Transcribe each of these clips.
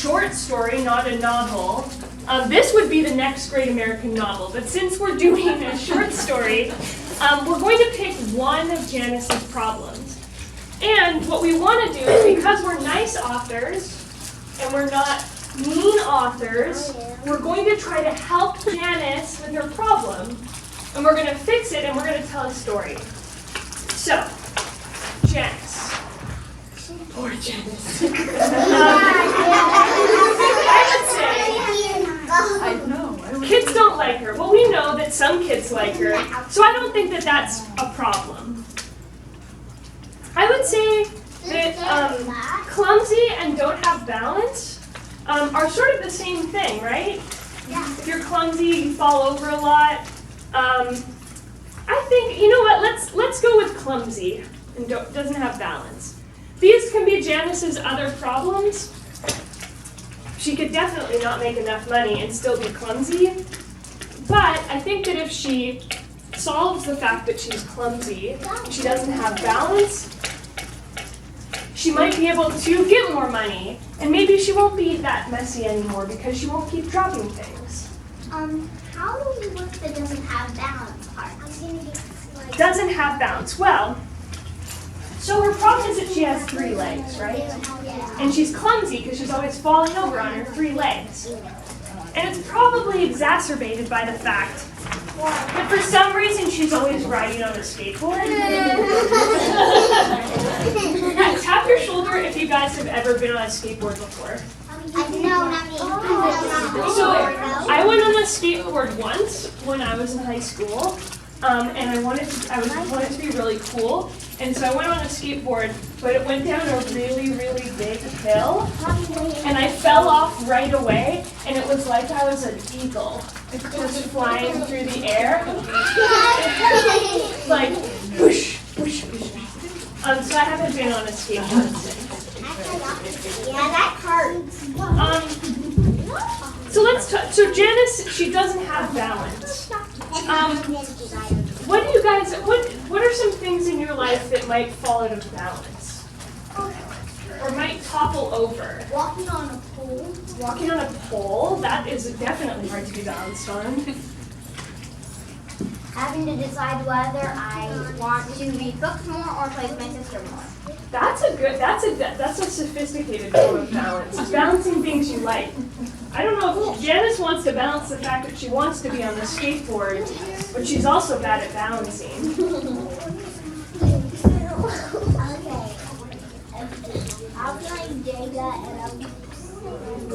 short story, not a novel. This would be the next great American novel, but since we're doing a short story, we're going to pick one of Janice's problems. And what we want to do is, because we're nice authors, and we're not mean authors, we're going to try to help Janice with her problem, and we're going to fix it, and we're going to tell a story. So, Janice. Poor Janice. I would say, kids don't like her. Well, we know that some kids like her, so I don't think that that's a problem. I would say that clumsy and don't have balance are sort of the same thing, right? Yeah. If you're clumsy, you fall over a lot. I think, you know what, let's go with clumsy and doesn't have balance. These can be Janice's other problems. She could definitely not make enough money and still be clumsy. But I think that if she solves the fact that she's clumsy, she doesn't have balance, she might be able to get more money. And maybe she won't be that messy anymore because she won't keep dropping things. How do we work the doesn't have balance part? Doesn't have balance. Well, so her problem is that she has 3 legs, right? And she's clumsy because she's always falling over on her 3 legs. And it's probably exacerbated by the fact that for some reason she's always riding on a skateboard. Tap your shoulder if you guys have ever been on a skateboard before. So I went on a skateboard once when I was in high school, and I wanted to be really cool. And so I went on a skateboard, but it went down a really, really big hill, and I fell off right away, and it was like I was an eagle, just flying through the air, like whoosh, whoosh, whoosh. So I haven't been on a skateboard since. Yeah, that hurts. So let's talk. So Janice, she doesn't have balance. What do you guys? What are some things in your life that might fall out of balance, or might topple over? Walking on a pole. Walking on a pole. That is definitely hard to be balanced on. Having to decide whether I want to read books more or play with my sister more. That's a sophisticated form of balance. It's balancing things you like. I don't know if Janice wants to balance the fact that she wants to be on the skateboard, but she's also bad at balancing. Okay. I'm playing Jenga and I'm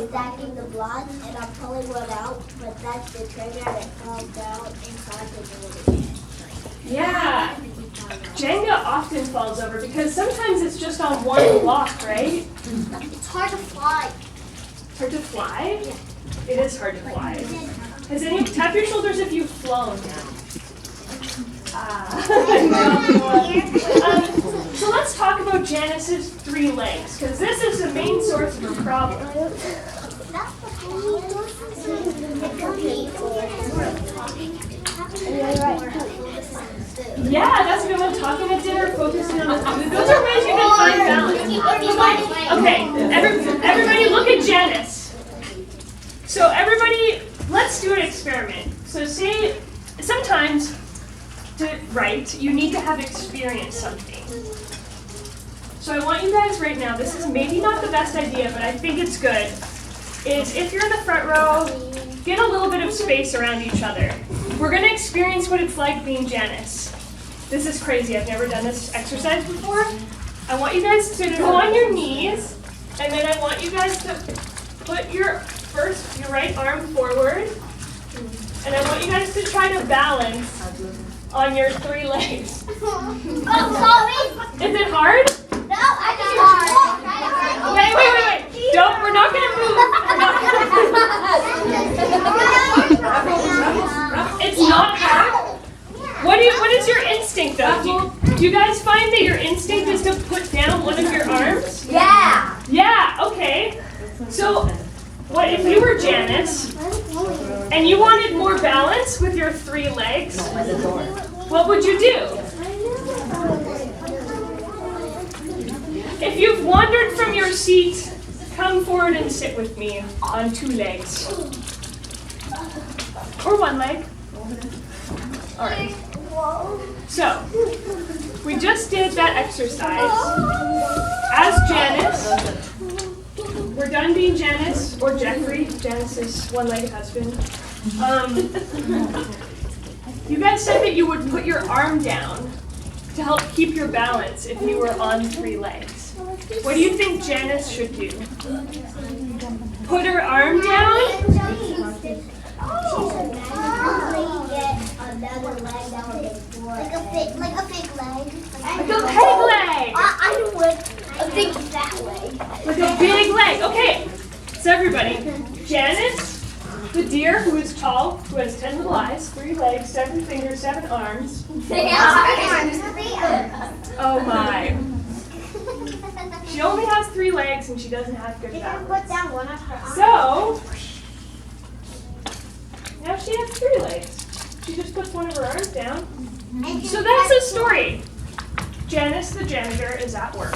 stacking the blocks and I'm pulling one out, but that's the trigger and it falls out and so I can do it again. Yeah. Jenga often falls over because sometimes it's just on one block, right? It's hard to fly. Hard to fly? Yeah. It is hard to fly. Tap your shoulders if you've flown. So let's talk about Janice's 3 legs, because this is the main source of her problem. Yeah, that's a good one. Talking at dinner, focusing on the food. Those are ways you can find balance. Okay, everybody look at Janice. So everybody, let's do an experiment. So say, sometimes to write, you need to have experienced something. So I want you guys right now, this is maybe not the best idea, but I think it's good, is if you're in the front row, get a little bit of space around each other. We're going to experience what it's like being Janice. This is crazy. I've never done this exercise before. I want you guys to go on your knees, and then I want you guys to put your right arm forward, and I want you guys to try to balance on your 3 legs. Oh, sorry. Is it hard? No, I can hard. Wait. We're not going to move. It's not hard. What is your instinct though? Do you guys find that your instinct is to put down one of your arms? Yeah. Yeah, okay. So, what if you were Janice and you wanted more balance with your 3 legs? What would you do? If you've wandered from your seat come forward and sit with me on 2 legs. Or 1 leg. All right. So, we just did that exercise. As Janice, we're done being Janice, or Jeffrey, Janice's one-legged husband. You guys said that you would put your arm down to help keep your balance if you were on 3 legs. What do you think Janice should do? Put her arm down? Like a fake leg. Like a peg leg! I would. A big fat leg. Like a big leg. Okay, so everybody, Janice, the deer who is tall, who has 10 little eyes, 3 legs, 7 fingers, 7 arms. Oh my. She only has 3 legs and she doesn't have good balance. Put down one of her arms. So, now she has 3 legs. She just puts one of her arms down. So that's the story. Janice the janitor is at work.